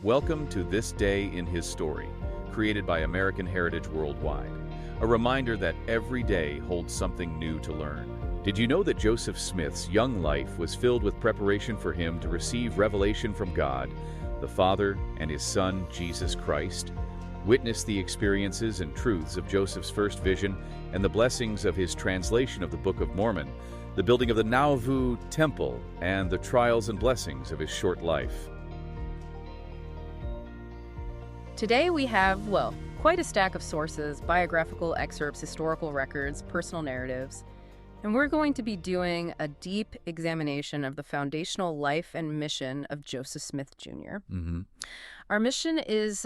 Welcome to This Day in His Story, created by American Heritage Worldwide. A reminder that every day holds something new to learn. Did you know that Joseph Smith's young life was filled with preparation for him to receive revelation from God, the Father, and his Son, Jesus Christ? Witness the experiences and truths of Joseph's first vision and the blessings of his translation of the Book of Mormon, the building of the Nauvoo Temple, and the trials and blessings of his short life. Today we have, well, quite a stack of sources, biographical excerpts, historical records, personal narratives, and we're going to be doing a deep examination of the foundational life and mission of Joseph Smith Jr. Our mission is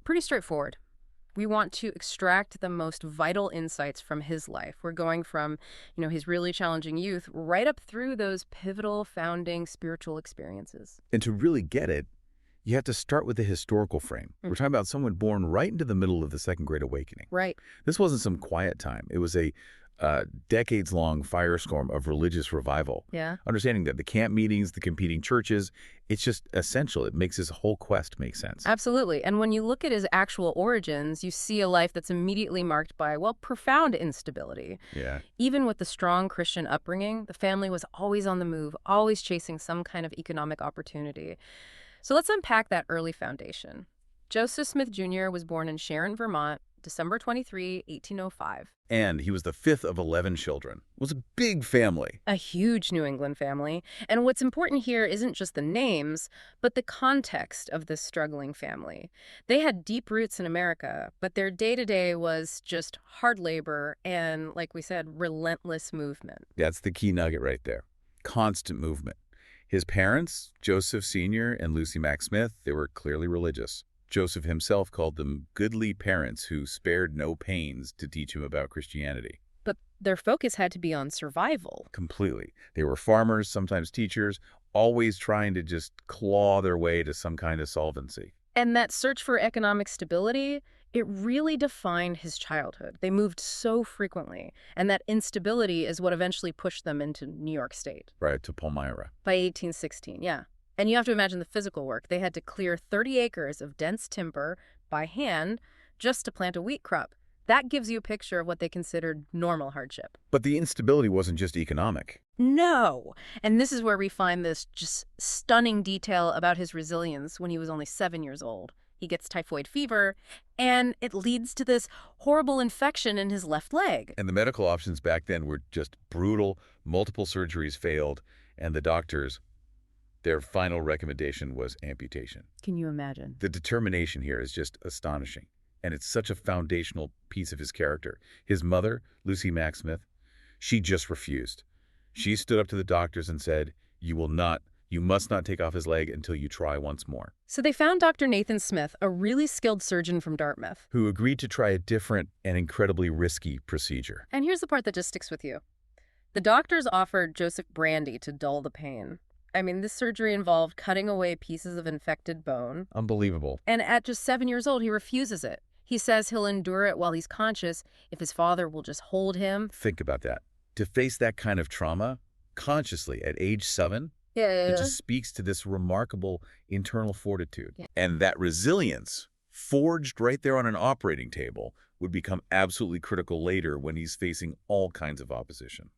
pretty straightforward. We want to extract the most vital insights from his life. We're going from, his really challenging youth right up through those pivotal founding spiritual experiences. And to really get it, you have to start with the historical frame. We're talking about someone born right into the middle of the Second Great Awakening. Right. This wasn't some quiet time. It was a decades-long firestorm of religious revival. Yeah. Understanding that the camp meetings, the competing churches, it's just essential. It makes his whole quest make sense. Absolutely. And when you look at his actual origins, you see a life that's immediately marked by, profound instability. Yeah. Even with the strong Christian upbringing, the family was always on the move, always chasing some kind of economic opportunity. So let's unpack that early foundation. Joseph Smith Jr. was born in Sharon, Vermont, December 23, 1805. And he was the fifth of 11 children. It was a big family. A huge New England family. And what's important here isn't just the names, but the context of this struggling family. They had deep roots in America, but their day-to-day was just hard labor and, like we said, relentless movement. That's the key nugget right there. Constant movement. His parents, Joseph Sr. and Lucy Mack Smith, they were clearly religious. Joseph himself called them goodly parents who spared no pains to teach him about Christianity. But their focus had to be on survival. Completely. They were farmers, sometimes teachers, always trying to just claw their way to some kind of solvency. And that search for economic stability, it really defined his childhood. They moved so frequently, and that instability is what eventually pushed them into New York State. Right, to Palmyra. By 1816, yeah. And you have to imagine the physical work. They had to clear 30 acres of dense timber by hand just to plant a wheat crop. That gives you a picture of what they considered normal hardship. But the instability wasn't just economic. No. And this is where we find this just stunning detail about his resilience when he was only 7 years old. He gets typhoid fever, and it leads to this horrible infection in his left leg. And the medical options back then were just brutal. Multiple surgeries failed, and the doctors, their final recommendation was amputation. Can you imagine? The determination here is just astonishing, and it's such a foundational piece of his character. His mother, Lucy Mack Smith, she just refused. She stood up to the doctors and said, you must not take off his leg until you try once more. So they found Dr. Nathan Smith, a really skilled surgeon from Dartmouth, who agreed to try a different and incredibly risky procedure. And here's the part that just sticks with you. The doctors offered Joseph brandy to dull the pain. I mean, this surgery involved cutting away pieces of infected bone. Unbelievable. And at just 7 years old, he refuses it. He says he'll endure it while he's conscious if his father will just hold him. Think about that. To face that kind of trauma consciously at age 7, it just speaks to this remarkable internal fortitude. Yeah. And that resilience, forged right there on an operating table, would become absolutely critical later when he's facing all kinds of opposition.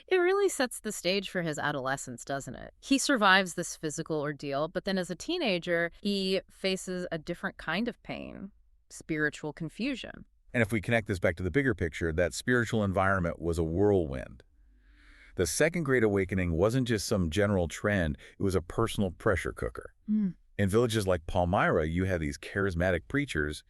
It really sets the stage for his adolescence, doesn't it? He survives this physical ordeal, but then as a teenager, he faces a different kind of pain, spiritual confusion. And if we connect this back to the bigger picture, that spiritual environment was a whirlwind. The Second Great Awakening wasn't just some general trend, it was a personal pressure cooker. In villages like Palmyra, you had these charismatic preachers,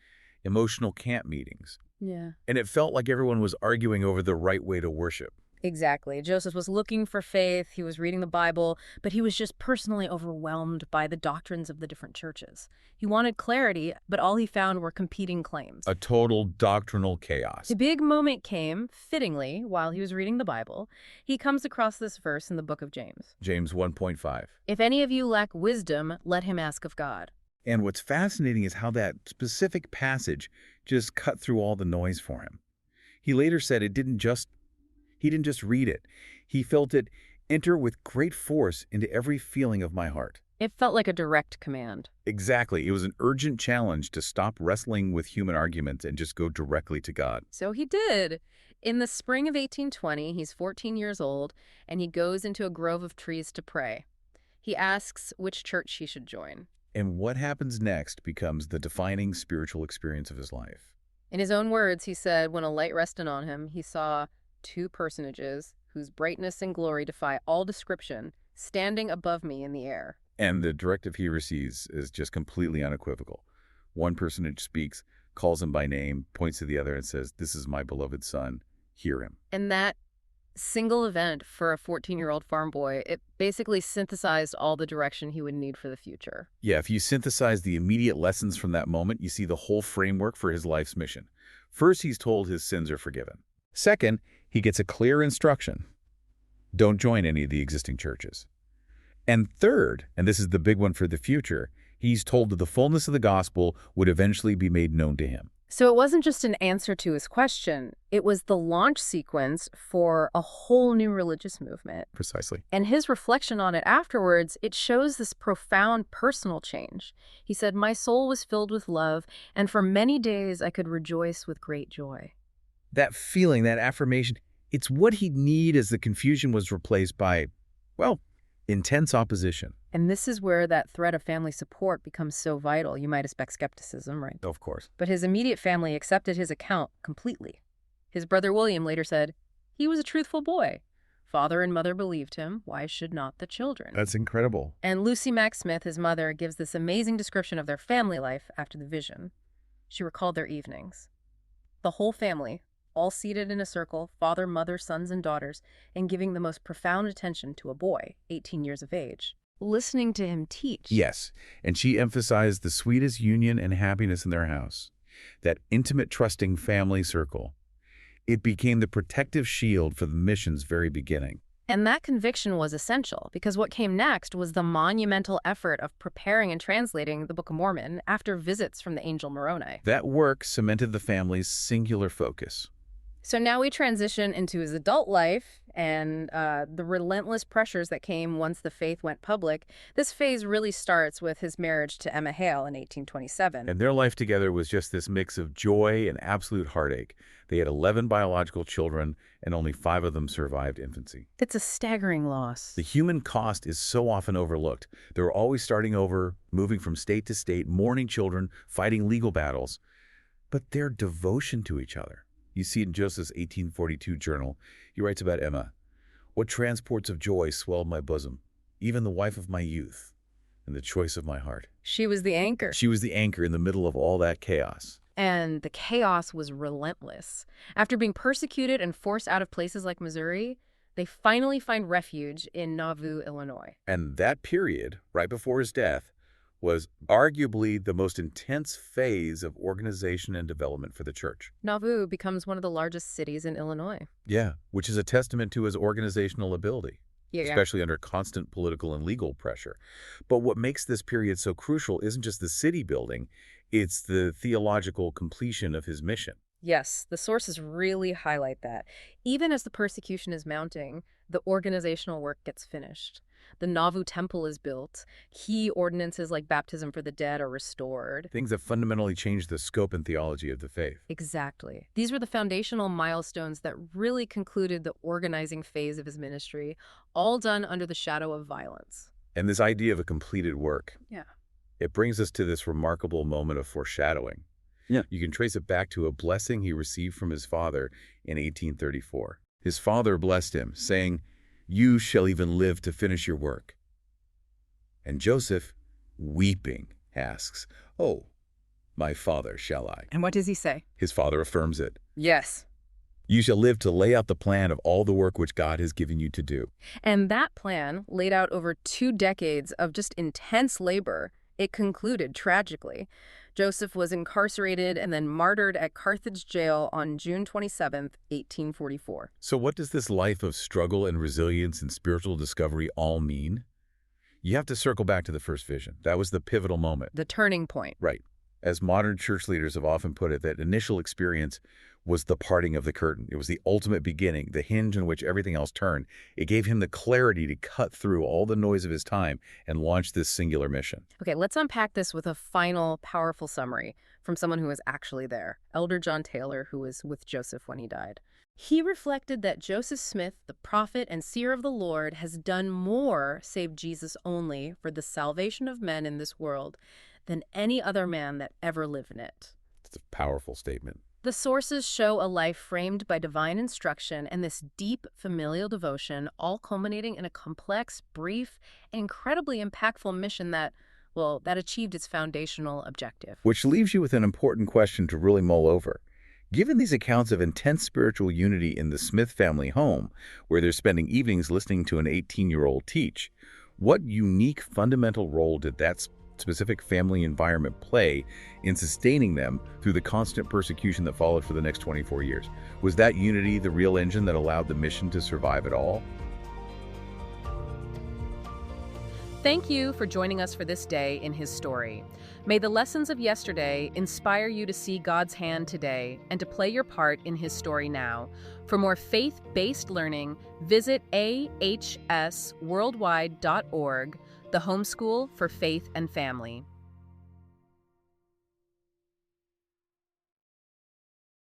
emotional camp meetings. Yeah. And it felt like everyone was arguing over the right way to worship. Exactly. Joseph was looking for faith, he was reading the Bible, but he was just personally overwhelmed by the doctrines of the different churches. He wanted clarity, but all he found were competing claims. A total doctrinal chaos. The big moment came, fittingly, while he was reading the Bible. He comes across this verse in the book of James. James 1.5. If any of you lack wisdom, let him ask of God. And what's fascinating is how that specific passage just cut through all the noise for him. He later said he didn't just read it. He felt it enter with great force into every feeling of my heart. It felt like a direct command. Exactly. It was an urgent challenge to stop wrestling with human arguments and just go directly to God. So he did. In the spring of 1820, he's 14 years old, and he goes into a grove of trees to pray. He asks which church he should join. And what happens next becomes the defining spiritual experience of his life. In his own words, he said, when a light rested on him, he saw two personages whose brightness and glory defy all description, standing above me in the air. And the directive he receives is just completely unequivocal. One personage speaks, calls him by name, points to the other and says, "This is my beloved son, hear him." And that single event for a 14-year-old farm boy, it basically synthesized all the direction he would need for the future. Yeah, if you synthesize the immediate lessons from that moment, you see the whole framework for his life's mission. First, he's told his sins are forgiven. Second, he gets a clear instruction. Don't join any of the existing churches. And third, and this is the big one for the future, he's told that the fullness of the gospel would eventually be made known to him. So it wasn't just an answer to his question. It was the launch sequence for a whole new religious movement. Precisely. And his reflection on it afterwards, it shows this profound personal change. He said, "My soul was filled with love, and for many days I could rejoice with great joy." That feeling, that affirmation, it's what he'd need as the confusion was replaced by, well, intense opposition. And this is where that thread of family support becomes so vital. You might expect skepticism, right? Of course. But his immediate family accepted his account completely. His brother William later said, "He was a truthful boy. Father and mother believed him. Why should not the children?" That's incredible. And Lucy Mack Smith, his mother, gives this amazing description of their family life after the vision. She recalled their evenings. The whole family, all seated in a circle, father, mother, sons, and daughters, and giving the most profound attention to a boy, 18 years of age, listening to him teach. Yes, and she emphasized the sweetest union and happiness in their house, that intimate, trusting family circle. It became the protective shield for the mission's very beginning. And that conviction was essential, because what came next was the monumental effort of preparing and translating the Book of Mormon after visits from the angel Moroni. That work cemented the family's singular focus. So now we transition into his adult life and the relentless pressures that came once the faith went public. This phase really starts with his marriage to Emma Hale in 1827. And their life together was just this mix of joy and absolute heartache. They had 11 biological children, and only 5 of them survived infancy. It's a staggering loss. The human cost is so often overlooked. They were always starting over, moving from state to state, mourning children, fighting legal battles. But their devotion to each other. You see it in Joseph's 1842 journal. He writes about Emma. "What transports of joy swelled my bosom, even the wife of my youth, and the choice of my heart." She was the anchor. She was the anchor in the middle of all that chaos. And the chaos was relentless. After being persecuted and forced out of places like Missouri, they finally find refuge in Nauvoo, Illinois. And that period, right before his death, was arguably the most intense phase of organization and development for the church. Nauvoo becomes one of the largest cities in Illinois. Yeah, which is a testament to his organizational ability, especially under constant political and legal pressure. But what makes this period so crucial isn't just the city building, it's the theological completion of his mission. Yes, the sources really highlight that. Even as the persecution is mounting, the organizational work gets finished. The Nauvoo Temple is built. Key ordinances like baptism for the dead are restored. Things that fundamentally changed the scope and theology of the faith. Exactly. These were the foundational milestones that really concluded the organizing phase of his ministry, all done under the shadow of violence. And this idea of a completed work. Yeah. It brings us to this remarkable moment of foreshadowing. Yeah. You can trace it back to a blessing he received from his father in 1834. His father blessed him, saying, "You shall even live to finish your work." And Joseph, weeping, asks, "Oh, my father, shall I?" And what does he say? His father affirms it. Yes. "You shall live to lay out the plan of all the work which God has given you to do." And that plan, laid out over 2 decades of just intense labor, it concluded tragically. Joseph was incarcerated and then martyred at Carthage Jail on June 27, 1844. So what does this life of struggle and resilience and spiritual discovery all mean? You have to circle back to the first vision. That was the pivotal moment. The turning point. Right. As modern church leaders have often put it, that initial experience was the parting of the curtain. It was the ultimate beginning, the hinge on which everything else turned. It gave him the clarity to cut through all the noise of his time and launch this singular mission. Okay, let's unpack this with a final, powerful summary from someone who was actually there, Elder John Taylor, who was with Joseph when he died. He reflected that Joseph Smith, the prophet and seer of the Lord, has done more, save Jesus only, for the salvation of men in this world than any other man that ever lived in it. It's a powerful statement. The sources show a life framed by divine instruction and this deep familial devotion, all culminating in a complex, brief, and incredibly impactful mission that achieved its foundational objective. Which leaves you with an important question to really mull over. Given these accounts of intense spiritual unity in the Smith family home, where they're spending evenings listening to an 18-year-old teach, what unique fundamental role did that specific family environment play in sustaining them through the constant persecution that followed for the next 24 years? Was that unity the real engine that allowed the mission to survive at all? Thank you for joining us for this day in his story. May the lessons of yesterday inspire you to see God's hand today and to play your part in his story now. For more faith-based learning, visit ahsworldwide.org, the homeschool for faith and family.